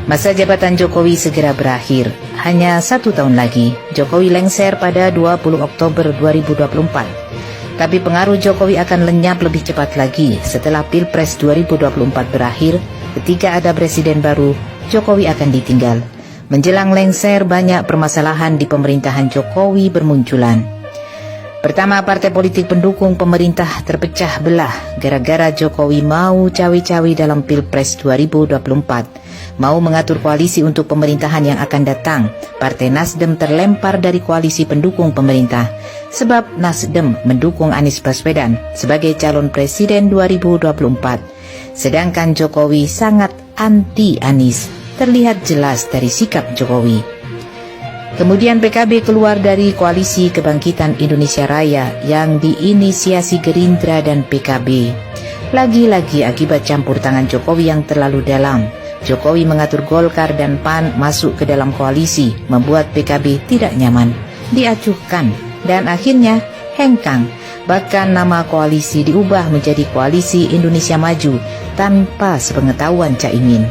Masa jabatan Jokowi segera berakhir. Hanya 1 tahun lagi, Jokowi lengser pada 20 Oktober 2024. Tapi pengaruh Jokowi akan lenyap lebih cepat lagi setelah Pilpres 2024 berakhir. Ketika ada presiden baru, Jokowi akan ditinggal. Menjelang lengser, banyak permasalahan di pemerintahan Jokowi bermunculan. Pertama, partai politik pendukung pemerintah terpecah belah gara-gara Jokowi mau cawe-cawe dalam Pilpres 2024. Mau mengatur koalisi untuk pemerintahan yang akan datang. Partai Nasdem terlempar dari koalisi pendukung pemerintah sebab Nasdem mendukung Anies Baswedan sebagai calon presiden 2024. Sedangkan Jokowi sangat anti Anies, terlihat jelas dari sikap Jokowi. Kemudian PKB keluar dari koalisi Kebangkitan Indonesia Raya yang diinisiasi Gerindra dan PKB. Lagi-lagi akibat campur tangan Jokowi yang terlalu dalam. Jokowi mengatur Golkar dan PAN masuk ke dalam koalisi, membuat PKB tidak nyaman, diacuhkan, dan akhirnya hengkang. Bahkan nama koalisi diubah menjadi Koalisi Indonesia Maju tanpa sepengetahuan Caimin.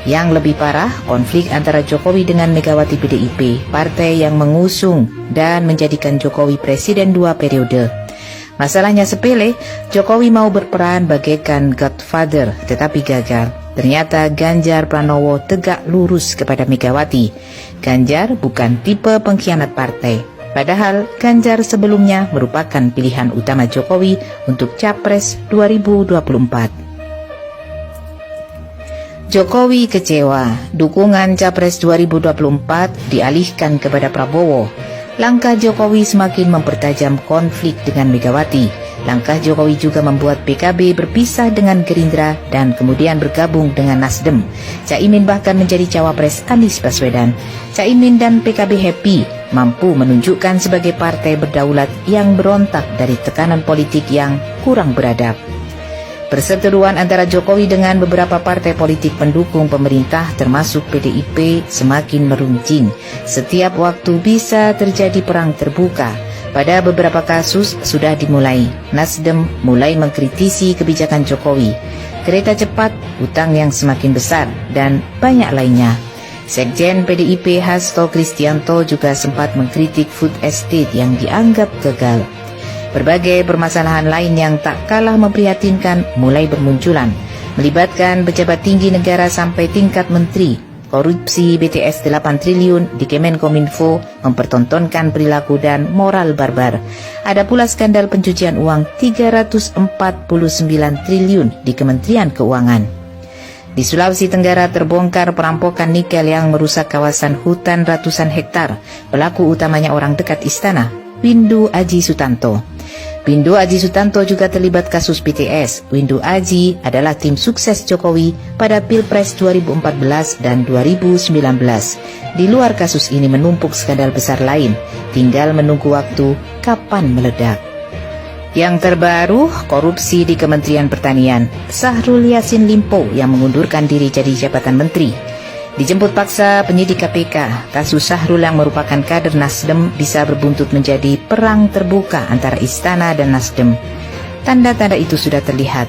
Yang lebih parah, konflik antara Jokowi dengan Megawati PDIP, partai yang mengusung dan menjadikan Jokowi presiden 2 periode. Masalahnya sepele, Jokowi mau berperan bagaikan Godfather tetapi gagal. Ternyata Ganjar Pranowo tegak lurus kepada Megawati. Ganjar bukan tipe pengkhianat partai. Padahal Ganjar sebelumnya merupakan pilihan utama Jokowi untuk Capres 2024. Jokowi kecewa, dukungan Capres 2024 dialihkan kepada Prabowo. Langkah Jokowi semakin mempertajam konflik dengan Megawati. Langkah Jokowi juga membuat PKB berpisah dengan Gerindra dan kemudian bergabung dengan Nasdem. Caimin bahkan menjadi cawapres Anies Baswedan. Caimin dan PKB happy, mampu menunjukkan sebagai partai berdaulat yang berontak dari tekanan politik yang kurang beradab. Perseteruan antara Jokowi dengan beberapa partai politik pendukung pemerintah termasuk PDIP semakin meruncing. Setiap waktu bisa terjadi perang terbuka. Pada beberapa kasus sudah dimulai. Nasdem mulai mengkritisi kebijakan Jokowi, kereta cepat, utang yang semakin besar, dan banyak lainnya. Sekjen PDIP Hasto Kristianto juga sempat mengkritik food estate yang dianggap gagal. Berbagai permasalahan lain yang tak kalah memprihatinkan mulai bermunculan, melibatkan pejabat tinggi negara sampai tingkat menteri. Korupsi BTS 8 triliun di Kemenkominfo mempertontonkan perilaku dan moral barbar. Ada pula skandal pencucian uang 349 triliun di Kementerian Keuangan. Di Sulawesi Tenggara terbongkar perampokan nikel yang merusak kawasan hutan ratusan hektar. Pelaku utamanya orang dekat istana, Windu Aji Sutanto. Windu Aji Sutanto juga terlibat kasus BTS. Windu Aji adalah tim sukses Jokowi pada Pilpres 2014 dan 2019. Di luar kasus ini menumpuk skandal besar lain, tinggal menunggu waktu kapan meledak. Yang terbaru, korupsi di Kementerian Pertanian. Syahrul Yassin Limpo yang mengundurkan diri jadi jabatan menteri. Dijemput paksa penyidik KPK, kasus Syahrul yang merupakan kader Nasdem bisa berbuntut menjadi perang terbuka antara Istana dan Nasdem. Tanda-tanda itu sudah terlihat.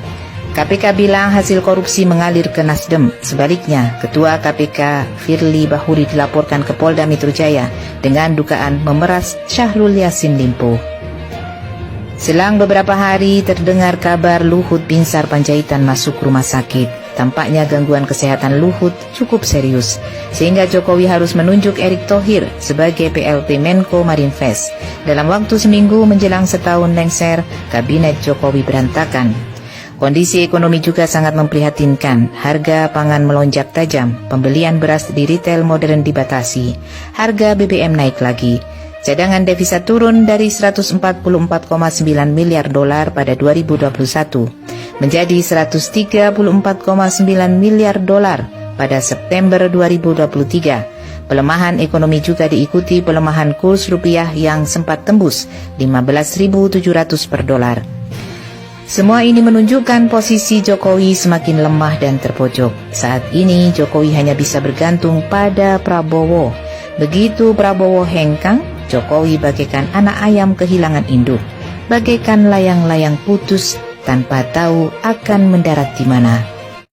KPK bilang hasil korupsi mengalir ke Nasdem. Sebaliknya, Ketua KPK Firly Bahuri dilaporkan ke Polda Metro Jaya dengan dugaan memeras Syahrul Yassin Limpo. Selang beberapa hari terdengar kabar Luhut Binsar Panjaitan masuk rumah sakit. Tampaknya gangguan kesehatan Luhut cukup serius, sehingga Jokowi harus menunjuk Erick Thohir sebagai PLT Menko Marinvest. Dalam waktu seminggu menjelang setahun lengser, kabinet Jokowi berantakan. Kondisi ekonomi juga sangat memprihatinkan. Harga pangan melonjak tajam, pembelian beras di retail modern dibatasi, harga BBM naik lagi. Cadangan devisa turun dari 144,9 miliar dolar pada 2021 menjadi 134,9 miliar dolar pada September 2023. Pelemahan ekonomi juga diikuti pelemahan kurs rupiah yang sempat tembus 15.700 per dolar. Semua ini menunjukkan posisi Jokowi semakin lemah dan terpojok. Saat ini Jokowi hanya bisa bergantung pada Prabowo. Begitu Prabowo hengkang, Jokowi bagaikan anak ayam kehilangan induk, bagaikan layang-layang putus tanpa tahu akan mendarat di mana.